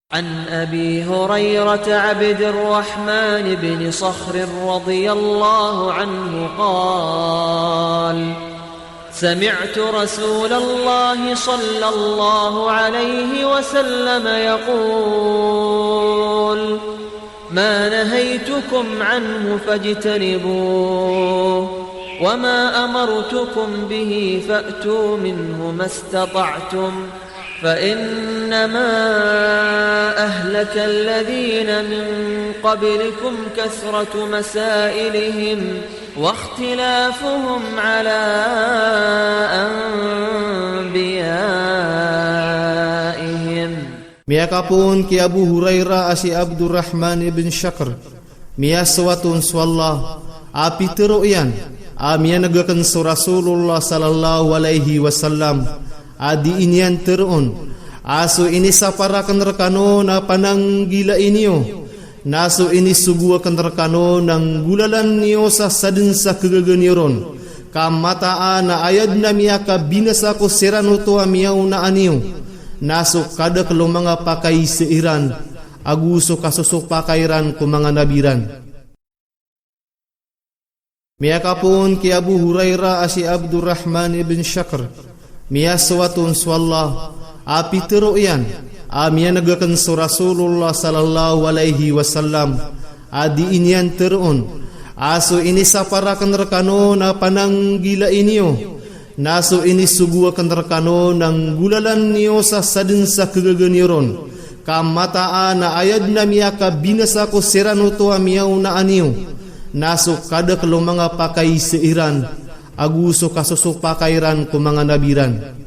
عن أبي هريرة عبد الرحمن بن صخر رضي الله عنه قال: سمعت رسول الله صلى الله عليه وسلم يقول: ما نهيتكم عنه فاجتنبوه، وما أمرتكم به فأتوا منه ما استطعتم، فإنما أهلك الذين من قبلكم كثرة مسائلهم واختلافهم على أنبيائهم. Miyakapun ki Abu Hurairah asi Abdurrahman ibn Syakr miya sawatun swallah api teruyan amia negakan Rasulullah sallallahu alaihi wasallam adi inian terun asu ini saparakan rekano na panang gila inio nasu ini subuah kan rekano nang gulalan nio sa sadin sa kegegeniron kamata ana ayad na miyaka binasa ko serano to amiaw na anio nasu kada kalau mga pakai seiran aguso kasusok pakairan ko mga nabiran. Miyakapun ki Abu Hurairah asi Abdurrahman ibn Syakr miya sawatun swallah api teruyan amia negakan Rasulullah sallallahu alaihi wasallam adi inian terun asu ini saparakan rekano na panang gila inio nasu ini subuah kan rekano nang gulalan nio sa sadin sa kegegeniron kamata ana ayad na miyaka binasa ko serano to amiaw na anio nasu kada kalau mga pakai seiran aguso kasusok pakairan ko mga nabiran.